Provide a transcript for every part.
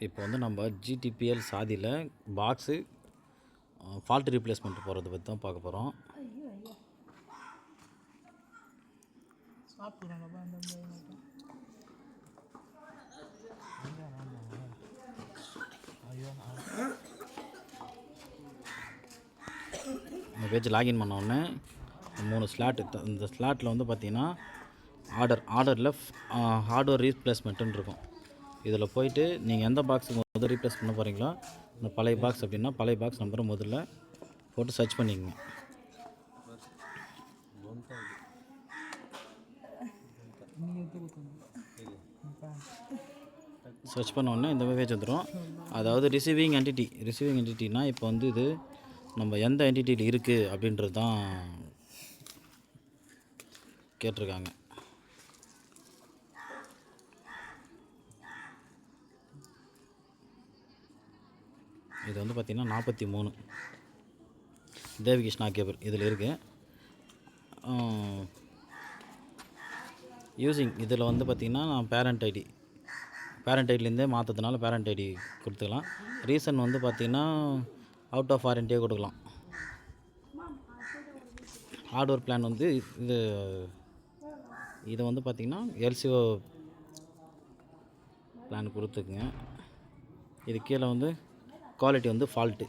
இப்போ வந்து நம்ம ஜிடிபிஎல் சாதியில் பாக்ஸு ஃபால்ட் ரீப்ளேஸ்மெண்ட் போகிறத பற்றி தான் பார்க்க போகிறோம். இந்த பேஜ் லாகின் பண்ண உடனே 3 ஸ்லாட்டு, இந்த ஸ்லாட்டில் வந்து பார்த்திங்கன்னா ஆர்டரில் ஹார்ட்வேர் ரீப்ளேஸ்மெண்ட்டுன்னு இருக்கும். இதில் போயிட்டு நீங்கள் எந்த பாக்ஸுக்கு முதல்ல ரீப்ளேஸ் பண்ண போகிறீங்களோ இந்த பழைய பாக்ஸ் அப்படின்னா பழைய பாக்ஸ் நம்பரை முதல்ல போட்டு சர்ச் பண்ணிக்கங்க. சர்ச் பண்ண உடனே இந்த பேஜ் வந்துடும். அதாவது ரிசீவிங் என்டிட்டினா இப்போ வந்து இது நம்ம எந்த என்டிட்டியில் இருக்குது அப்படின்றது தான் கேட்டிருக்காங்க. இது வந்து பார்த்திங்கன்னா 43 தேவகிருஷ்ணா கேபிள் இதில் இருக்குது. யூஸிங் இதில் வந்து பார்த்திங்கன்னா நான் பேரண்ட் ஐடிலேருந்தே மாற்றதுனால பேரண்ட் ஐடி கொடுத்துக்கலாம். ரீசன் வந்து பார்த்திங்கன்னா அவுட் ஆஃப் வாரண்டியே கொடுக்கலாம். ஹார்ட்வேர் பிளான் வந்து இதை வந்து பார்த்திங்கன்னா எல்சிஓ பிளான் கொடுத்துக்குங்க. இது கீழே வந்து குவாலிட்டி வந்து ஃபால்ட்டு.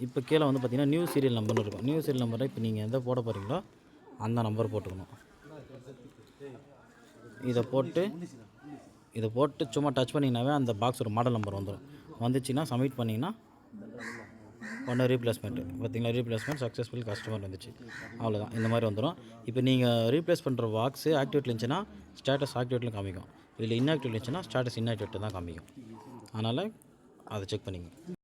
இப்போ கீழே வந்து பார்த்திங்கன்னா நியூ சீரியல் நம்பர்னு இருக்கும். நியூ சீரியல் நம்பரை இப்போ நீங்கள் எந்த போட போகிறீங்களோ அந்த நம்பர் போட்டுக்கணும். இதை போட்டு சும்மா டச் பண்ணிங்கனாவே அந்த பாக்ஸ் ஒரு மாடல் நம்பர் வந்துடும். வந்துச்சுன்னா சப்மிட் பண்ணிங்கன்னா ஒன்று ரீப்ளேஸ்மெண்ட்டு பார்த்திங்களா, ரீப்ளேஸ்மெண்ட் சக்ஸஸ்ஃபுல் கஸ்டமர் வந்துச்சு. அவ்வளோதான், இந்த மாதிரி வந்துடும். இப்போ நீங்கள் ரீப்ளேஸ் பண்ணுற பாக்ஸு ஆக்டிவேட்டில் இருந்துச்சுன்னா ஸ்டேட்டஸ் ஆக்டிவேட்டில் காமிக்கும். இல்லை இன்ஆக்டிவ் இருந்துச்சுன்னா ஸ்டேட்டஸ் இன்ஆக்டிவேட்டில் தான் காமிக்கும். அதனால் அதை செக் பண்ணிங்க.